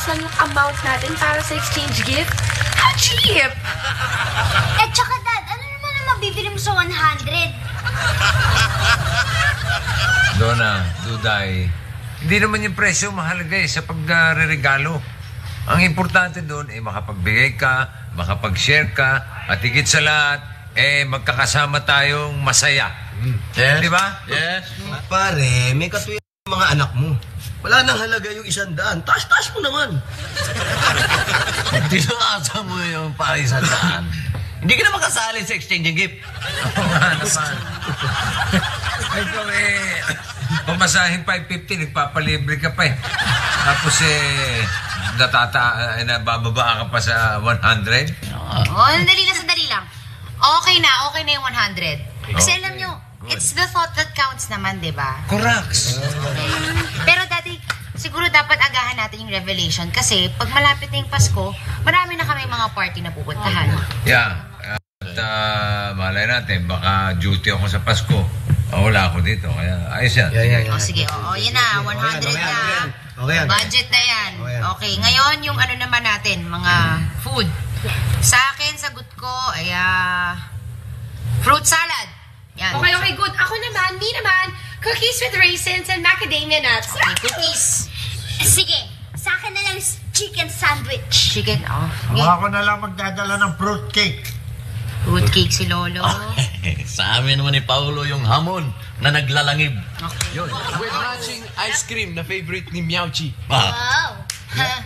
lang yung amount natin para sa exchange gift. How cheap! Eh, tsaka Dad, ano naman ang mabibili mo sa 100? Donna, Duday, hindi naman yung presyo mahalaga sa pagre-regalo. Ang importante doon makapagbigay ka, makapag-share ka, at higit sa lahat, magkakasama tayong masaya. Yes. Di ba? Yes. Pare, may katuyan ng mga anak mo. Wala nang halaga yung 100. Taas-taas mo naman. Tinaasa mo yung parisandaan. Hindi ka na makasali sa exchange gift. Oo nga naman. Ikaw pamasahin 550, nagpapalibre ka pa Tapos nabababa ka pa sa 100. Oh, sandali lang. Okay na yung 100. Kasi alam nyo, it's the thought that counts naman, di ba? Correct. Pero Daddy, siguro dapat agahan natin yung revelation kasi pag malapit na yung Pasko, marami na kami mga party na pupuntahan. Yeah. At malay natin, baka duty ako sa Pasko. Wala ako dito, kaya ayos yan. O sige, yun na, 100 na. Okay yan. Budget na yan. Okay, ngayon yung ano naman natin, mga food. Sa akin, sagot ko ay fruit salad. Yan. Okay, good. Ako naman, me naman, cookies with raisins and macadamia nuts. Okay, cookies. Sige, sa akin na lang chicken sandwich. Chicken, Ako na lang magdadala ng fruit cake. Fruit cake si Lolo. Sa amin naman ni Paulo yung hamon na naglalangib. Yun. With matching ice cream na favorite ni Miauchi. Wow.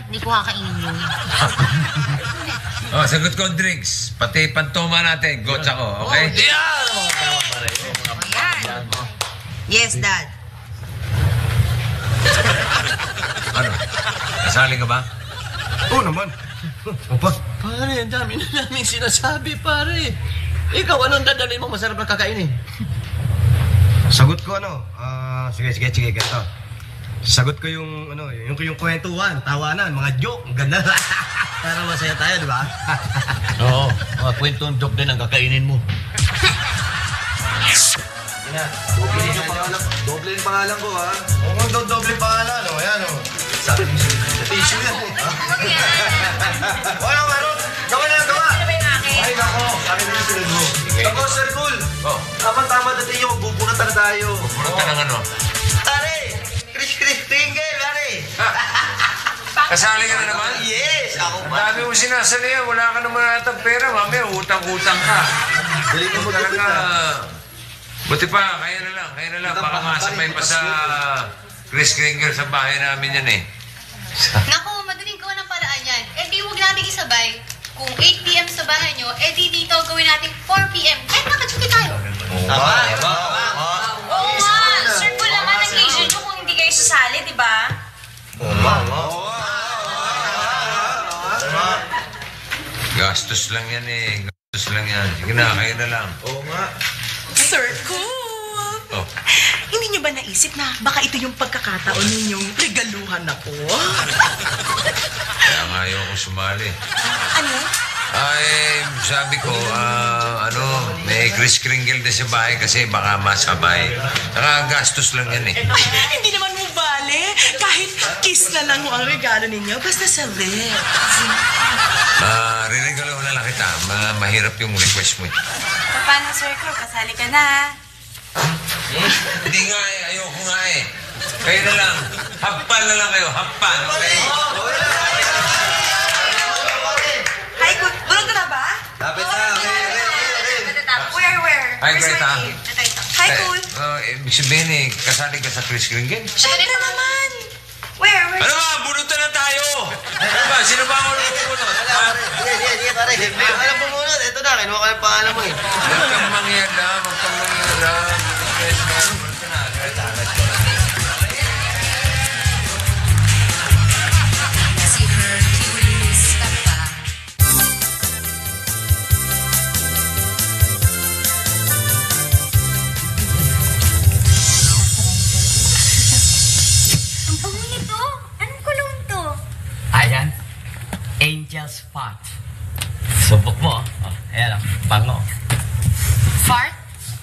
Hindi ko kakainin yun. Sagot ko drinks. Pati pantoma natin. Gots ako, okay? Yan! Tama pare. Ayan. Yes, Dad. Ano? Kasali ka ba? Oo naman. Opa. Pare, ang dami na namin sinasabi, pare. Ikaw, anong dadalhin mo masarap na kakainin? Sagot ko sige, ganito. Sagot ko yung kwentuhan, tawanan, mga joke, ang ganda. Para masaya tayo, di ba? Oo, mga kwentong joke din ang kakainin mo. Doble yung pangalan ko, ha? Oo, doble yung pangalan, Ayan, Sabi mo sa tissue yan, Wala, Maron! Gawa na! Ano ba yung akin? Ay, nako! Sabi mo yung sunod mo. Ako, Sir Cool! Tama-tama dati yung bubunutan tayo. Bubunutan ng ano? Pare! Chris Tingle, pare! Kasali ka na naman? Yes! Ako Ang pa. dami mo sinasalihan. Wala ka naman natang pera. Mamaya, utang-utang ka. Galing mo Talaga. magkakita. Buti pa, kaya na lang. Baka masabay pa sa Chris Kringle sa bahay namin yan Naku, madaling gawa ng paraan yan. Di huwag natin isabay. Kung 8 p.m. sa bahay nyo, di dito gawin natin 4 p.m. Kahit nakachuki tayo. Tama. Oo nga. Sir ko naman ang Asian nyo kung hindi kayo sasali, di ba? Gastos lang yan Gastos lang yan. Sige na, kayo na lang. Oo nga. Sir Cool! Oh. Hindi niyo ba naisip na baka ito yung pagkakataon ninyong regaluhan ako? Kaya nga ayaw ko sumali. Ano? Sabi ko, may Chris Kringle din sa bahay kasi baka masabay. Saka gastos lang yan Ay, hindi naman mo bale. Kahit kiss na lang mo ang regalo ninyo, basta sa lips. Riregalo na lang kita. Mahirap yung request mo. Paano, Sir Crow? Kasali ka na. Hindi nga ayoko nga Kayo na lang. Happan na lang kayo. Happan, okay? Hi, good. Bulog ka na ba? Lapit na. Where? Hi, Greta. Hi, Cool. Ibig sabihin kasali ka sa Chris Kringle? Siyempre naman. Where? Ano ba? Bunutan na tayo! Ano ba? Sino ba ako nang pumunod? Sige, pare. Alam mo muna. Ito na. Kinuha ka yung pangalan mo Huwag kang mangyada. Si Hercules ka pa. Ang bango nito. Anong kulong to? Ayan. Angel's Fart. Subok mo. Ayan, bango. Fart?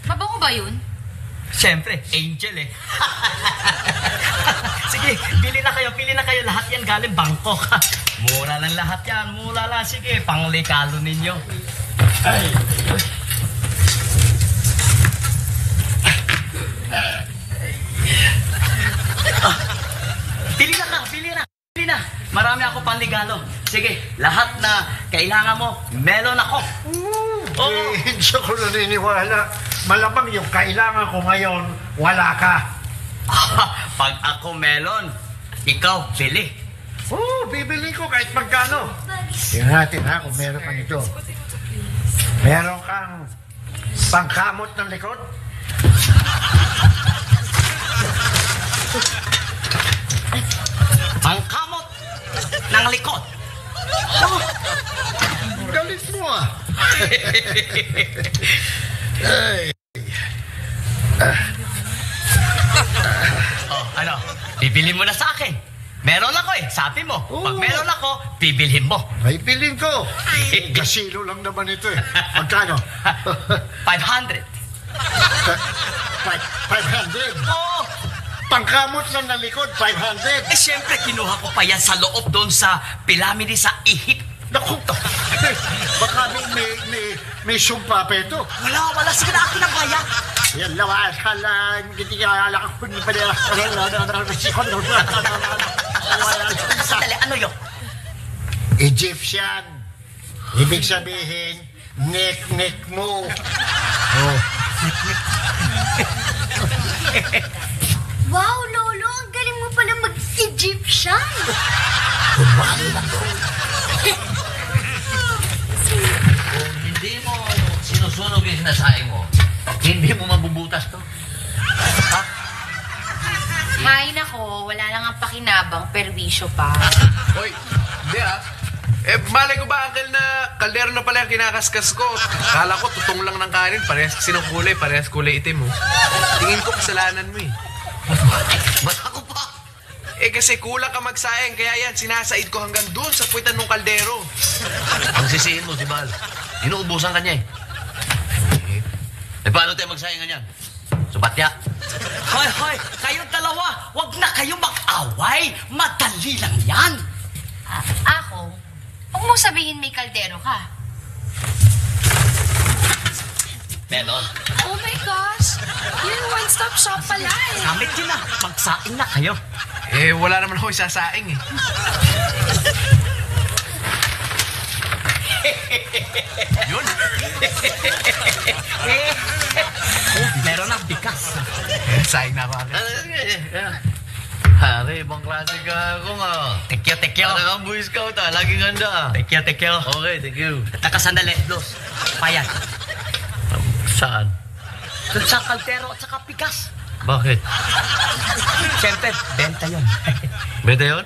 Mabango ba yun? Siyempre, angel Sige, pili na kayo. Lahat yan galing Bangkok. Mura lang lahat yan. Mura lang. Sige, panglikalo ninyo. Ay. Pili na. Marami ako panligalo. Sige, lahat na kailangan mo, meron ako. Eh, hindi ako naniniwala. Malamang yung kailangan ko ngayon, wala ka. Pag ako melon, ikaw bili. Oo, bibili ko kahit magkano. Tingnan natin ha, kung meron ka nito. Meron kang pangkamot ng likod? Pangkamot ng likod. Oh, galit mo ah. Ay. Ano? Bibili mo na sa akin. Meron ako eh, sabi mo. Pag meron ako, bibilhin mo. Ay, bilhin ko. Gasilo lang naman ito eh. Magkano? 500. 500? Oo. Pangkamot lang ng likod, 500. Eh, siyempre, kinuha ko pa yan sa loob doon sa pilamide sa Ihip. Naku, baka may sumpa pa ito. Wala. Sige na, akin na kaya. Yan, lawas ka lang. Hindi ka alak ako. Sandali, ano yun? Egyptian. Ibig sabihin, neck mo. Oh. Wow, Lolo, ang galing mo pala mag-Egyptian. Kumali lang doon. Kung hindi mo sinusunog yung sinasaing mo, hindi mo mabubutas to. Ha? Hay nako, wala lang ang pakinabang, perwisyo pa. Hoy, hindi ah. Eh, malay ko ba, Uncle, na kaldero na pala yung kinakaskas ko. Kala ko, tutong lang ng kanin. Parehas kasi ng kulay. Parehas kulay itim, oh. Tingin ko kasalanan mo, eh. Ba't ako pa? Eh, kasi kulang ka magsaing. Kaya yan, sinasaid ko hanggang doon sa puwitan ng kaldero. Ang sisihin mo si Bal. Inuubusan ka niya eh. Eh, paano tayo magsayang ganyan? Subatya. Hoy, kayong dalawa, wag na kayong mag-away. Madali lang yan. Ako, huwag mo sabihin may kaldero ka. Melon. Oh my gosh! Yun, one-stop shop pala eh. Gamit yun na. Magsaing na kayo. Eh, wala naman ako isasaing, eh. Yun. Meron ng bigas. Saing na ako, Uncle. Hari, ibang klase ka ako nga. Tekyo. Ano kang Boy Scout ah? Laging handa ah. Tekyo. Okay, thank you. Taka sandali, Los. Payan. Saan? Doon sa kaldero at saka bigas. Bakit? Siyempre, benta yun. Benta yun?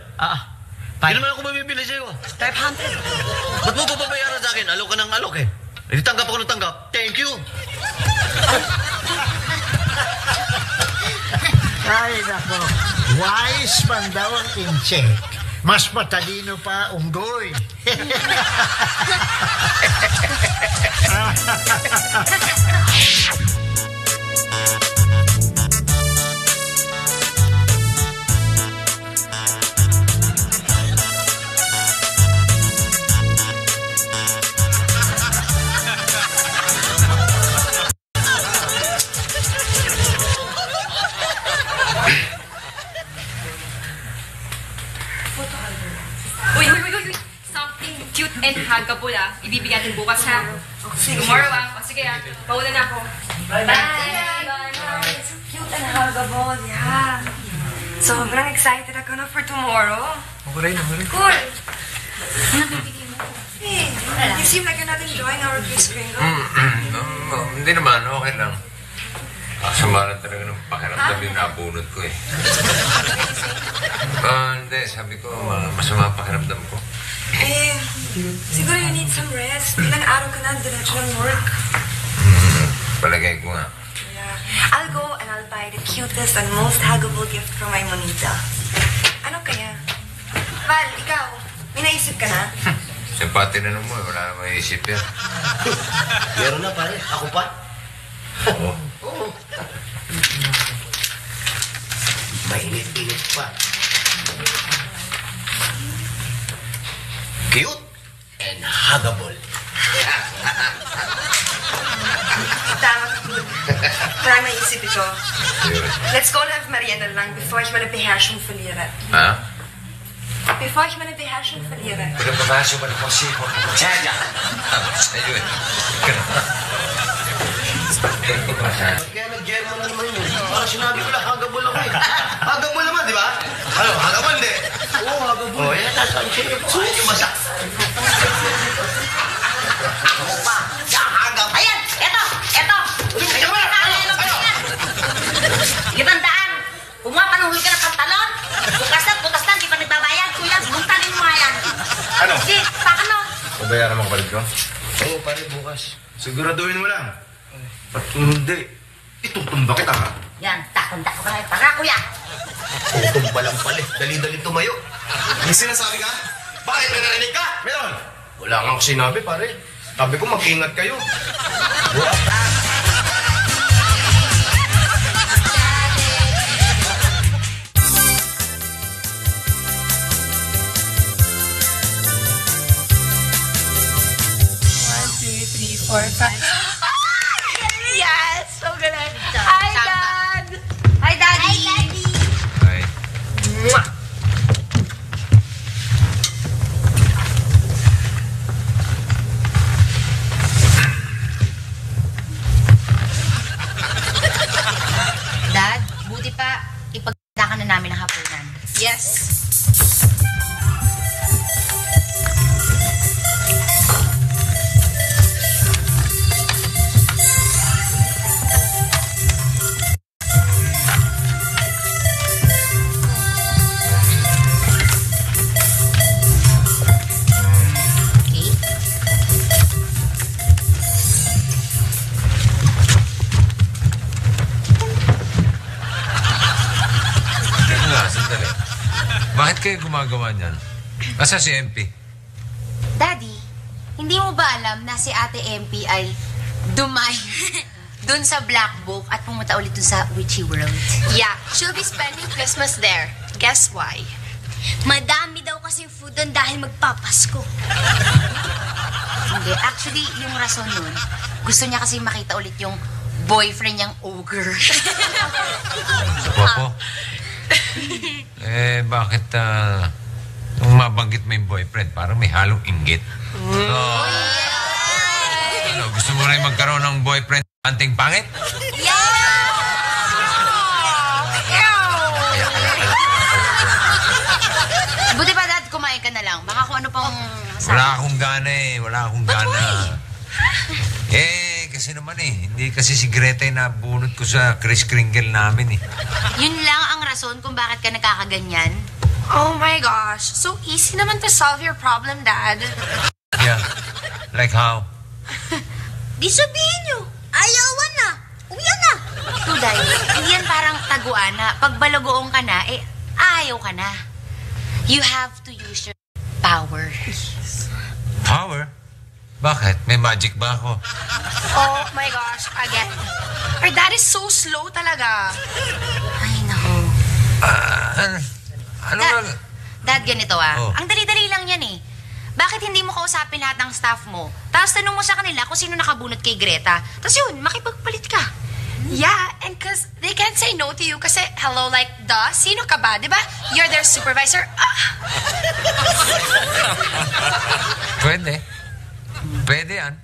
Five- Hindi naman ako mamibili sa'yo ah. 500. Ba't mo papabayaran sa akin? Alok ka ng alok eh. Hindi tanggap ako ng tanggap. Thank you. Ay, nako. Wise man daw ang incheck. Mas matalino pa unggoy. Uy. Something cute and huggable ah. Ibibigay natin bukas ha. Tomorrow ah. O sige ah. Pauna na ako. Bye. So cute and huggable, yeah. Sobrang excited ako na for tomorrow. Okay. Cool. Hey, you seem like you're not enjoying our kiss, Gringo. Hindi naman, okay lang. Sama lang talaga ng pakiramdam yung nabunot ko eh. Hindi, sabi ko, masama pakiramdam ko. Eh, siguro you need some rest. Ilang araw ka na, diretso ng work. Palagay ko nga. Yeah. I'll go and I'll buy the cutest and most huggable gift for my monita. Ano kaya? Val, ikaw, may naisip ka na? Simpati na naman, wala na maisip yan. Meron na pare. Ako pa? Oo. Oo. Mainit-init pa. cute and huggable. Tama, Food. Parang naisip ito. Let's go and have merienda lang bevor ich meine Beherrschung verliere. Ha? Bevor ich meine Beherrschung verliere. Pagkababasyo ba na po siya? Pagkababasyo. Sa'yo eh. Kaya nag-German na naman yun. Parang sinabi ko lang, hagabol ako eh. Hagabol naman, di ba? Ano, hagabol hindi? Oo, hagabol. Oo, yan, tasan siya. Saan yung masak? Ayan! Eto! Sige, tandaan! Pumapanuhul ka ng pantalon! Bukas na, di pa nagbabayad. Kuya, buntalin mo nga yan. Ano? Sige, paano? Pabayaran mo kapalit ko? Oo, pare, bukas. Siguraduhin mo lang. At hindi, itutumba kita ha. Yan, takot ka na. Para, kuya! Tutumba lang pala. Dali-dali tumayo. May sinasabi ka? Bakit may narinig ka? Meron. Wala kang sinabi, pare. Sabi ko, mag-ingat kayo. Yes! So galing. Hi, Dad! Hi, Daddy! Ay. Dad, buti pa, ipagda ka na namin ang hapunan. Yes. Okay? Teka nga, sandali. Bakit kayo gumagawa niyan? Asa si MP? Daddy, hindi mo ba alam na si Ate MP ay dumay dun sa Black Book at pumunta ulit dun sa Witchy World? Yeah, she'll be spending Christmas there. Guess why? Madami daw kasi food doon dahil magpapasko. Hindi. Actually, yung rason nun, gusto niya kasi makita ulit yung boyfriend niyang ogre. Sa Popo? Bakit nung mabanggit mo yung boyfriend, parang may halong inggit. Ano, gusto mo rin magkaroon ng boyfriend anting pangit? Buti pa, Dad, kumain ka na lang. Baka kung ano pang... Wala akong gana eh. Wala akong gana. Kasi naman hindi kasi si Greta yung nabunot ko sa Kris Kringle namin eh. Yun lang ang rason kung bakit ka nagkakaganyan. Oh my gosh. So easy naman to solve your problem, Dad. Yeah. Like how? Di sabihin nyo, ayawan na. Uwian na. Tuday, hindi yan parang taguan na pag balagoong ka na, ayaw ka na. You have to use your power. Power? Bakit? May magic ba ako? Oh my gosh, again. Our dad is so slow talaga. Ay, nako. Ano nga? Dad, ganito Oh. Ang dali-dali lang yan eh. Bakit hindi mo kausapin lahat ng staff mo? Tapos tanong mo sa kanila kung sino nakabunot kay Greta. Tapos yun, makipagpalit ka. Yeah, and cause they can't say no to you kasi, hello, like, duh, sino ka ba, di ba? You're their supervisor. Pwede. Pwede yan.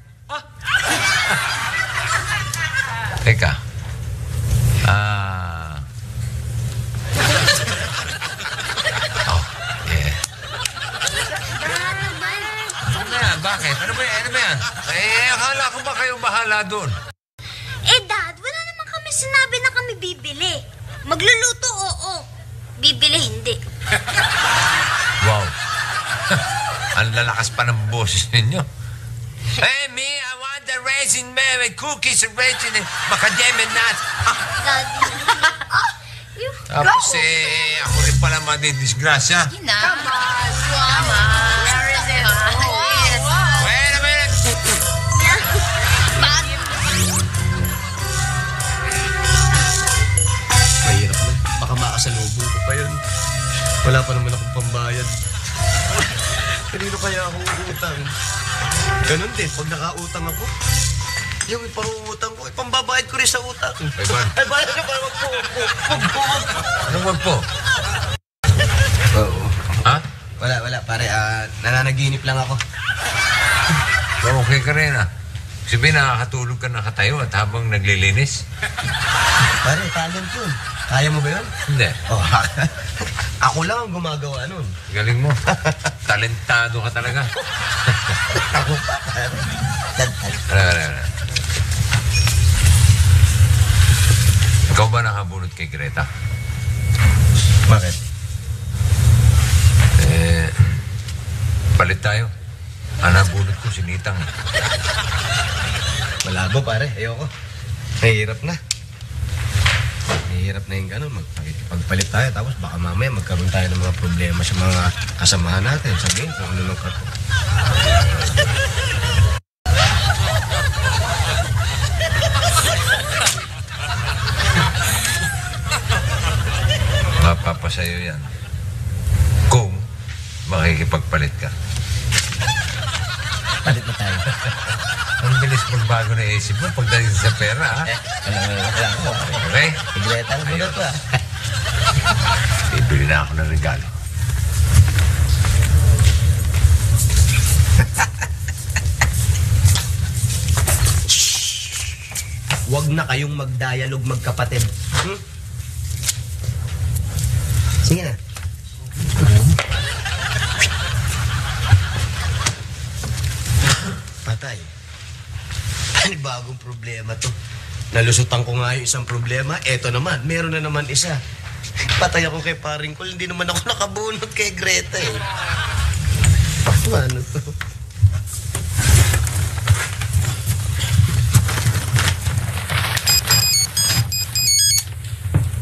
Teka. Yeah. Ano yan? Bakit? Ano ba yan? Akala ko ba kayong bahala doon? Dad, wala naman kami sinabi na kami bibili. Magluluto, oo. Bibili, hindi. Wow. Ang lalakas pa ng boses ninyo. Hey, me, I want the raisin man with cookies and raisin and macadamia nuts. Daddy. Tapos ako rin pala madidisgrasya. Yun na. Come on. Where is it? Wait a minute. Mahirap na. Baka makasalubong ko pa yun. Wala pa naman akong pambayad. kanino kaya ako uutang? Ganun din, pag nakautang ako, yung iparuutang ko, ipambabayad ko rin sa utang. Ay, Juan. Ay, bayad na ba? Wag po. Anong wag po? Oo. Ha? Wala, pare. Nananaginip lang ako. Okay ka rin ah. Sabihin, nakakatulog ka nakatayo at habang naglilinis? Pare, talent yun. Kaya mo ba yun? Hindi. Oh, ako lang ang gumagawa nun. Galing mo. Talentado ka talaga. Ako pa, pare. Wala. Ikaw ba nakabunot kay Greta? Bakit? Palit tayo. Bunot ko sinitang. Malabo, pare. Ayoko. Mahirap na. Mahirap na yung gano'n. Pagpalit tayo, tapos baka mamaya magkaroon tayo ng mga problema sa mga kasamahan natin. Sabihin kung ano nung kato. Mapapasayo yan. Kung makikipagpalit ka. Palit na tayo. Ang bilis magbago na isip mo pagdating sa pera, ha? Wala ako. Okay? Greta na bunot pa. Bibili na ako ng regalo. Huwag na kayong mag-dialogue magkapatid. Sige na. Patay. Ano bagong problema to? Nalusutan ko nga yung isang problema. Eto naman, meron na naman isa. Patay ako kay paring Col. Hindi naman ako nakabunot kay Greta eh. Ano to?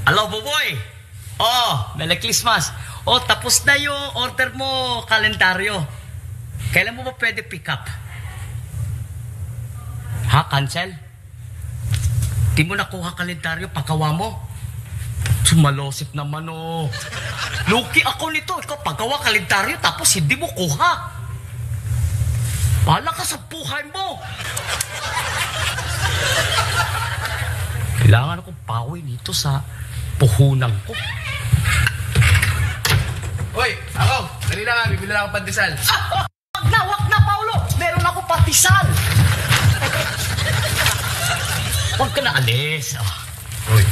Hello, Buboy! Oh, Merry Christmas. Oh, tapos na yung order mo, kalendaryo. Kailan mo ba pwede pick up? Ha, cancel? Di mo nakuha kalendaryo, pagawa mo? Sumalosip naman, oh. Luki ako nito. Ikaw, pagawa kalendaryo, tapos hindi mo kuha. Bahala ka sa buhay mo. Kailangan akong pawi dito sa puhunan ko. Hoy, ako! Kanina nga, bibili lang ako pandesal. Wag na, Paolo! Meron ako patisal! Huwag ka na alis. Hoy,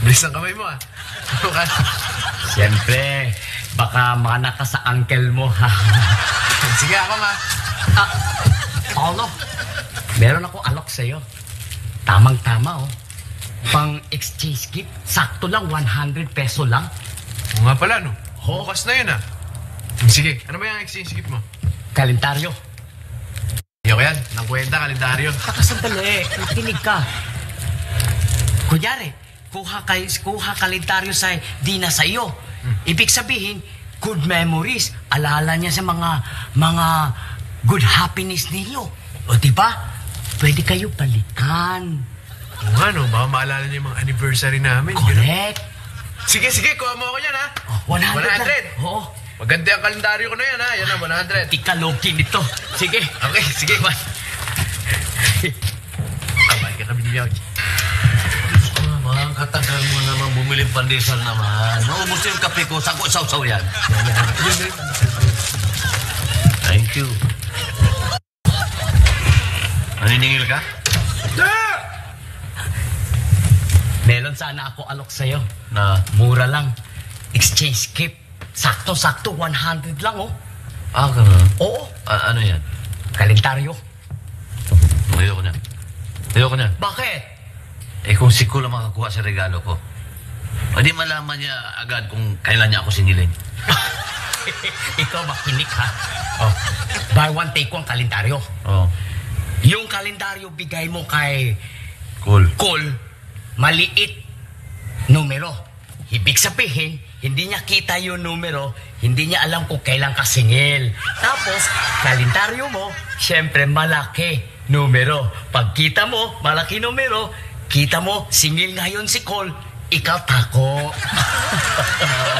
bilis ang kamay mo ah. Siyempre, baka mana ka sa uncle mo, ha? Sige ako ma. Paolo, meron ako alok sa'yo. Tamang-tama, oh. Pang-exchange gift, sakto lang, 100 peso lang. Oo nga pala, no? Bukas na yun, ah. Sige, ano ba yung exchange gift mo? Kalendaryo. Iyo ko yan, nang kwenta, kalendaryo. Sandali, nakinig ka. Kunyari, kuha kalendaryo sa di na sa iyo. Ibig sabihin, good memories. Alala niya sa mga good happiness ninyo. O diba? Pwede kayo balikan. Oo nga, no? Baka maalala niyo yung mga anniversary namin. Correct. Sige, kuha mo ako yan, ha? 100. 100. Oo. Maganda yung kalendaryo ko na yan, ha? Yan na, 100. Di ka low-key nito. Sige. Okay, sige. Kamay ka kami niya. Ang katagal mo naman bumiling pandesal naman. Naubos yung kape ko. Sako saw-saw yan. Thank you. Naniningil ka? Meron sana ako alok sa'yo. Na? Mura lang. Exchange gift. Sakto-sakto, 100 lang, oh. Ah, ganun? Oo. Ano yan? Kalendaryo. Ayoko na. Bakit? Kung si Kula makakuha sa regalo ko, hindi malaman niya agad kung kailan niya ako singilin. Ikaw makinig, ha? Oh. Buy one, take one kalendaryo. Oh. Yung kalendaryo bigay mo kay Cool. Maliit numero. Ibig sabihin, hindi niya kita yung numero, hindi niya alam kung kailan ka singil. Tapos, kalendaryo mo, syempre malaki numero. Pag kita mo, malaki numero, kita mo, singil ngayon si Cole, ikaw tako.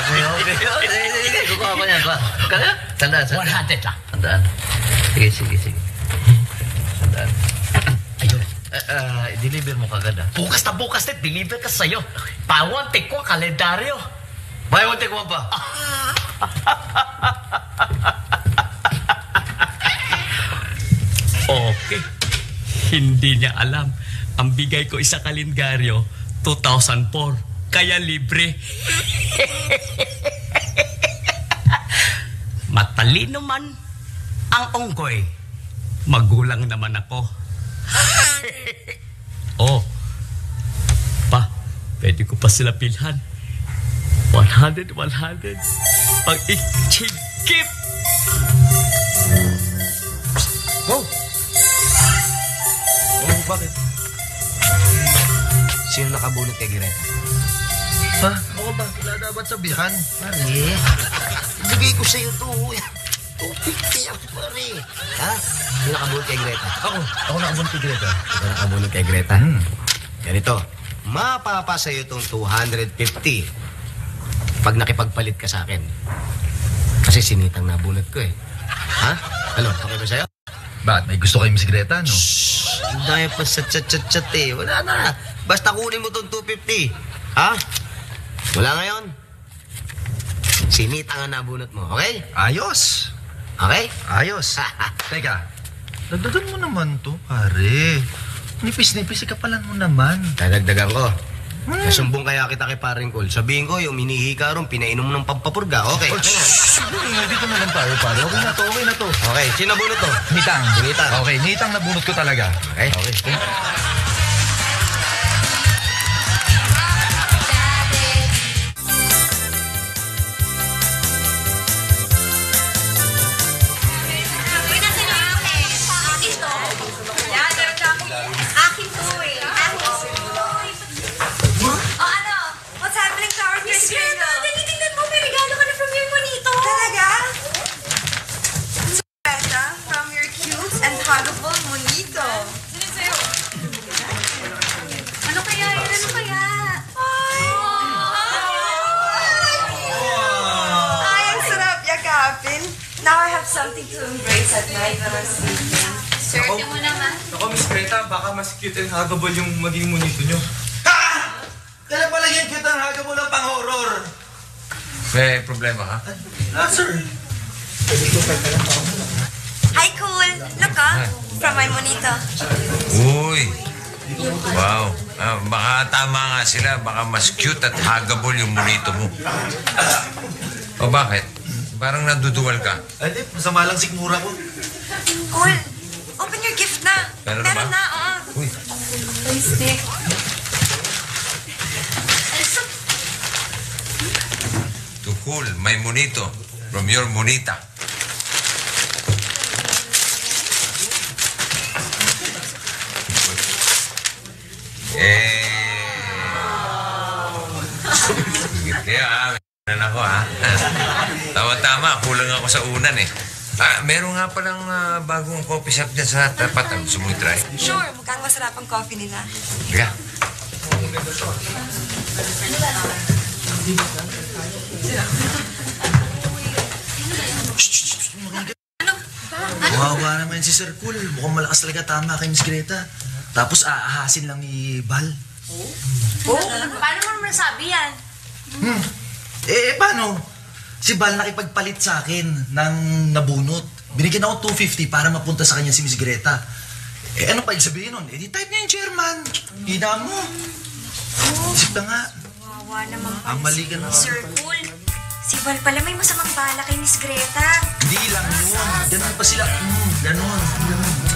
Okay. Kukuha ko yan. Kaya? Tanda. 100 lang. Sandaan. Sige. Sandaan. Ayun. I-deliver mo kagad, ah. Bukas na bukas na, deliver ka sa'yo. Pawang take ko ang kalendaryo. Buy one, take one pa. Okay. Hindi niya alam. Ang bigay ko isa kalendaryo, 2004. Kaya libre. Matalino man ang onggoy. Magulang naman ako. Oh. Pa, pwede ko pa sila pilhan. 100. Pag ichigip. Oh, bakit? Sino nakabunot kay Greta? Ha? Ako ba? Wala dapat sabihan. Pare, ibigay ko sa'yo to. 250 ako, pare. Ha? Sino nakabunot kay Greta? Ako nakabunot kay Greta. Ikaw nakabunot kay Greta? Ganito, mapapasa sa'yo itong 250 pag nakipagpalit ka sa akin. Kasi sinitang nabunot ko eh. Ha? Ano, okay ba sa'yo? Bakit? May gusto kayo Miss Greta, no? Ang dami pa sa chat eh. Wala na. Basta kunin mo itong 250. Ha? Wala ngayon. Sinitang ang nabunot mo, okay? Ayos. Okay? Ayos. Teka, dagdagan mo naman to, pare. Nipis-nipis, ikapalan mo naman. Dadagdagan ko. Nasumbong kaya kita kay paring Col. Sabihin ko, yung minihi ka ron, pinainom mo ng pampapurga. Okay, okay na. Dito na lang tayo, pare. Okay na to. Okay, sino nabunot to? Nitang. Nitang. Okay, nitang nabunot ko talaga. Okay? Akin to eh. What's happening to our Miss Greta? Tingnan mo, may regalo ka na from your monito. Talaga? Greta, from your cute and huggable monito. Sino sa'yo? Ano kaya? Ay, ang sarap yakapin. Now I have something to embrace at night when I'm sleeping. Swerte mo naman. Ako, Miss Greta, baka mas cute and huggable yung maging monito nyo. Kaya pala yan cute ang haga mo ng pang-horror. May problema ka? Sir. Hi, cool. Look, from my monito. Uy! Wow. Baka tama nga sila. Baka mas cute at huggable yung monito mo. O bakit? Parang naduduwal ka. Hindi, masama lang sikmura ko. Cool. Open your gift na. Meron na ba? Meron na, Uy. Stick. To cool, my monito from your monita. Kaya meron ako Tama-tama, kulang ako sa unan eh. Meron nga palang bagong coffee shop dyan sa tapat. Gusto mo i-try? Sure, mukhang masarap ang coffee nila. Teka. Wawa naman si Sir Cool. Mukhang malakas talaga tama kay Miss Greta. Tapos aahasin lang ni Bal. Paano mo naman nasabi yan? Paano? Si Bal nakipagpalit sa akin ng nabunot. Binigyan ako 250 para mapunta sa kanya si Miss Greta. Ano pa yung sabihin nun? Di type niya yung chairman. Hina mo. Isip na nga. Wawa naman pa. Ang mali ka na. Sir Cool, si Val pala may masamang bala kay Miss Greta. Hindi lang yun. Ganun pa sila. Ganun.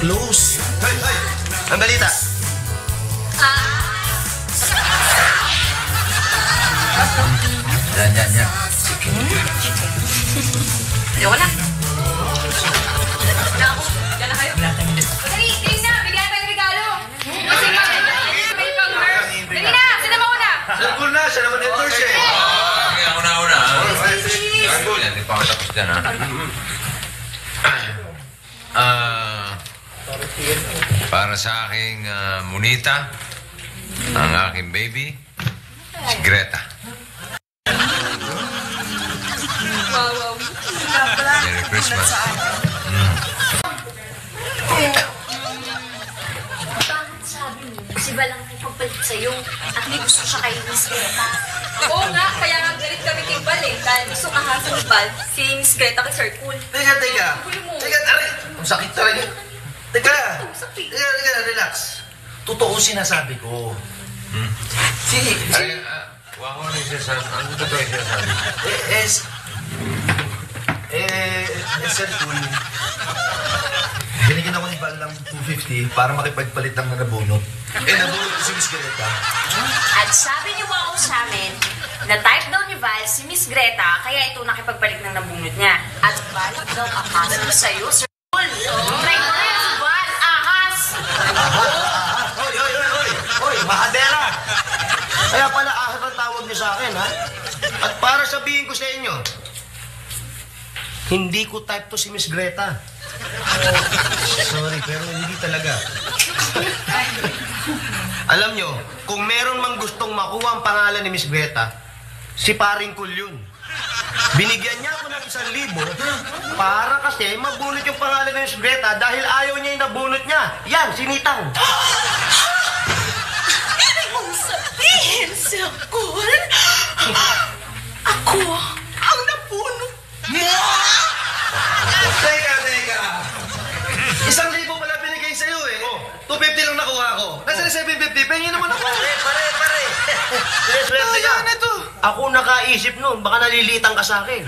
Close. Hey! Ang balita. Yan. Ayoko na. Diyan na kayo. Dali na. Bigyan pa yung regalo. Kasi may pang-her. Dali na. Sino mauna? Sir Cool na. Siya naman endorse eh. Sige, ako na. Yan, di pa ako tapos dyan para sa aking monita, ang aking baby, si Greta. Wow. Merry Christmas. Si Val ang pagpalit sa'yo at may gusto siya kay Miss Greta. Oo nga, kaya nga galit kami kay Val eh. Dahil gusto kahasa ni Val si Miss Greta kay Sir Cool. Teka. Aray! Ang sakit talaga. Teka, relax. Totoo sinasabi ko. Wako ano yung sinasabi? Ano totoo yung sinasabi? Sir Cool. Binigyan ako ni Val ng 250 para makipagpalit ng nabunot. Nabunot ko si Miss Greta. At sabi niyo ako sa amin, na type daw ni Val si Miss Greta, kaya ito nakipagpalit ng nabunot niya. At balik daw ahas mo sa'yo, Sir Paul. Try mo rin si Val, ahas! Hoy, mahadera! Kaya pala ahas ang tawag niyo sa akin, ha? At para sabihin ko sa inyo, hindi ko type to si Miss Greta. Sorry, pero hindi talaga. Alam nyo, kung meron mang gustong makuha ang pangalan ni Miss Greta, si Paring Cool yun. Binigyan niya ako ng 1,000 para kasi mabunot yung pangalan ni Miss Greta dahil ayaw niya yung nabunot niya. Yan, sinitang. Ibig mong sabihin, Sir Cool? Ako ang nabunot mo! Teka. 1,000 pala binigay sa'yo eh. 250 lang nakuha ko. Nasa 750, pengin naman ako. Pare. Sineswerte ka. Ako nakaisip nun, baka nalilitan ka sa akin.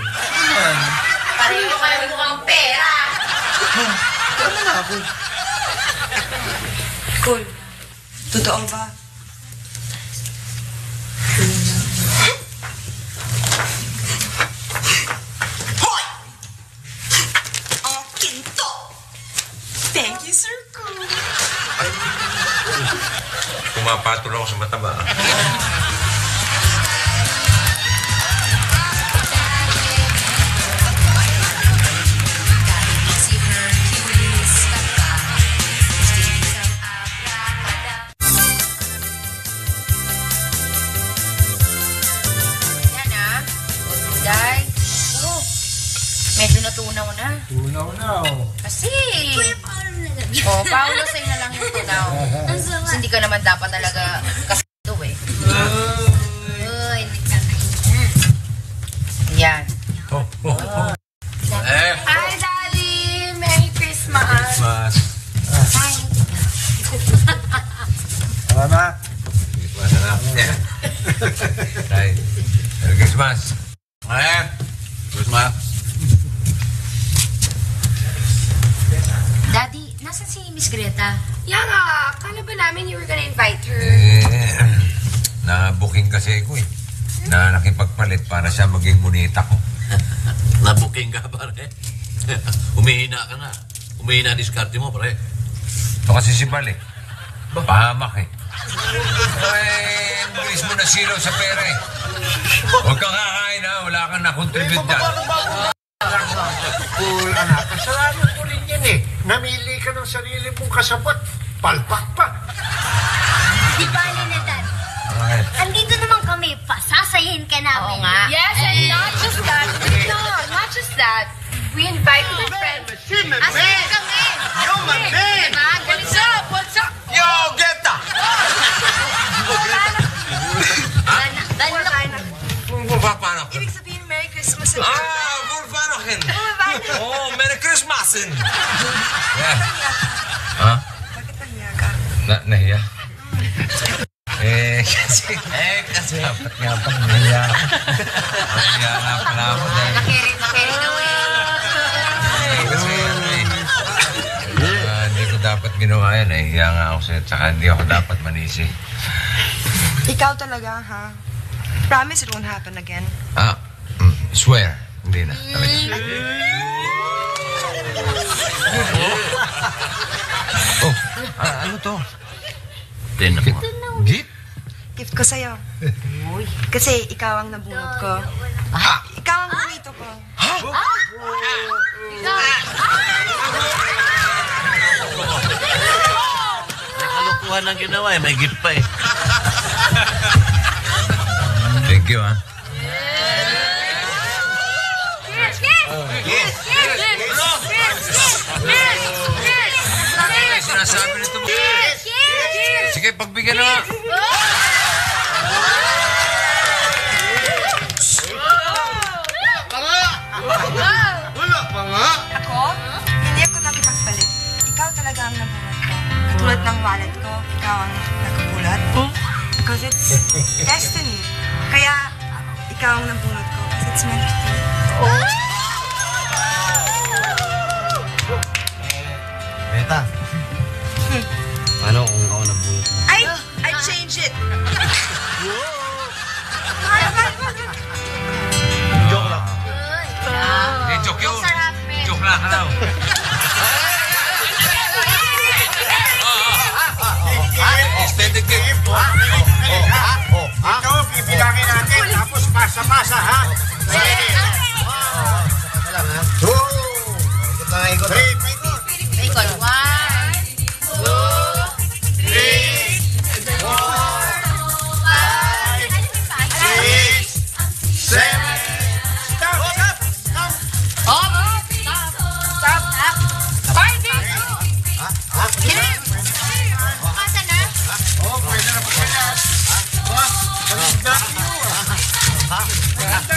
Pareho kayo mukhang pera! Ano na ako? Cool. Totoo ba? Akin to! Thank you, Sir Cool. Pumapatol ako sa mataba. Medyo natunaw na. Tunaw na, Kasi... Kuya, Paolo na lang. Paolo, sa'yo na lang yung tunaw. Kasi hindi ka naman dapat talaga kasi ito eh. Uy, nagkakain na. Yan. Hi, Daddy! Merry Christmas! Hi. Tama. Christmas na. Tay, Merry Christmas. Christmas. Daddy, nasan si Miss Greta? Yan nga, kala ba namin you were gonna invite her? Na-booking kasi ko eh. Na nakipagpalit para siya maging munita ko. Nabuking ka, pare. Umihina ka na. Umihina diskarte mo, pare. Ito kasi si Bal eh. Pahamak eh. Bilis mo na silaw sa pera eh. Huwag kang kakain ha. Wala kang nakontribute dyan. Cool, anak. Kasalanan ko rin yan eh. Namili ka ng sarili mong kasabot. Palpak pa. Di ba, Dad? Andito naman kami. Pasasayin ka namin. Oo nga. Yes, and not just that. No, not just that. We invited a friend. Asayin kami. Yo, man! What's up? What's up? Yo, Greta! Paano ka? Ibig sabihin, Merry Christmas. Paano ka? Oh, Merry Christmas! Yeah. Ha? Bakit nahiya ka? Nahiya? Kasi dapat nga pang nahiya. Nahiya na pala ako dahil. Nakirin na Kasi hindi ko dapat ginawa yan. Nahiya nga ako sa'yo. Tsaka hindi ako dapat manisi. Ikaw talaga, ha? Promise it won't happen again. Swear. Hindi na. Ano to? Din ako. Gift? Gift ko sa'yo. Kasi ikaw ang nabunot ko. Ikaw ang bumito ko. May kalukuhan ang ginawa eh. May gift pa eh. Thank you, ha? Sinasabi nito mo. Sige Sige, pagbigyan na nga. Wala pa nga. Ako? Hindi ako nakipagpalit. Ikaw talaga ang nabunot ko. Katulad ng wallet ko, ikaw ang nakabulot. Because it's destiny. Kaya, ikaw ang nabunot ko. Because it's meant to be. Greta. Paano kung ikaw nabunot mo? I change it. Joke lang. Eh, joke yun. Joke lang ka daw. Extended game. Ito, bibilangin natin, tapos pasa-pasa, ha? Ikot lang, ikot. Ikot. 1, 2, 3, 4, 5, 6, 7. Stop! Oh, pwede na po kaya. Ganda nyo, Ganda nito.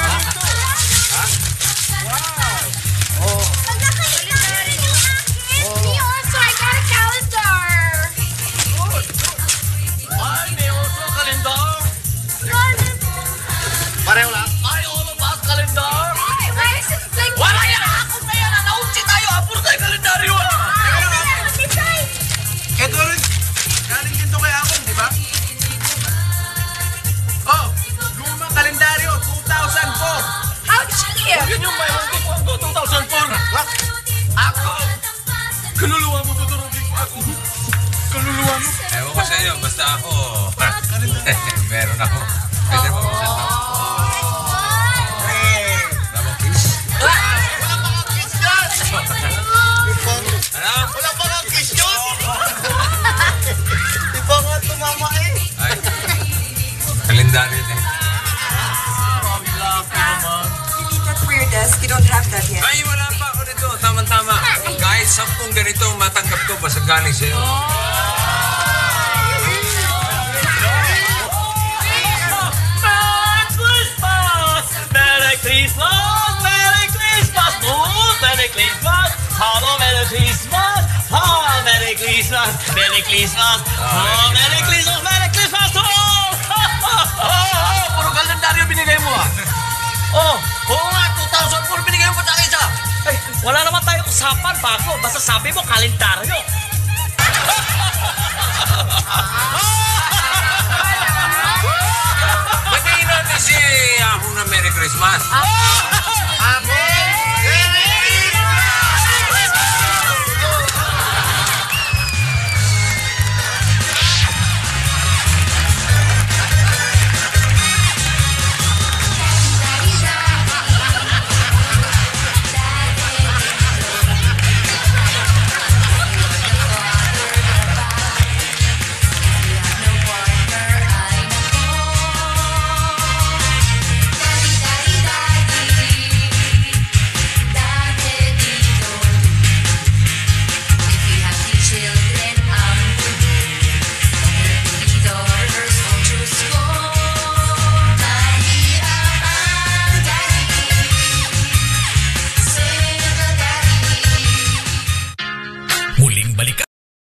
Wow. Me also, I got a calendar. Ay, may oso kalendar. Pareho lang. Ay, all of us kalendar. Why is it like... Wala yan! Ako na yan! Naunsi tayo! Apur tayo kalendaryo! Ito rin, galing din to kay Akong, di ba? Oh, lumang kalendaryo, 2004. How cheap! Yun yung may 2004. Ako! Kaluluwa mo, tuturugin ko ako. Kaluluwa mo. Ewan ko sa iyo, basta ako. Meron ako. Pwede mo sa tao. Tamang kiss. Wala pa kang kiss dyan! Ano? Wala pa kang kiss dyan! Di ba nga tumama eh? Ay. Kalendaryo na. You need that for your desk. You don't have that yet. Ay, wala pa ako nito. Tama-tama. Kahit 10 ganito, matanggap ko basta galing sa'yo. Merry Christmas! Merry Christmas! Oh, Merry Christmas! Hello, Merry Christmas! Oh, Merry Christmas! Merry Christmas! Oh, Merry Christmas! Merry Christmas! Oh, puro kalendaryo binigay mo ah. Oh, oo nga, 2004 binigay mo sa akin isa. Ay, wala naman tayong usapan bago. Basta sabi mo, kalendaryo. Batiin natin si Ako na Merry Christmas. Ako!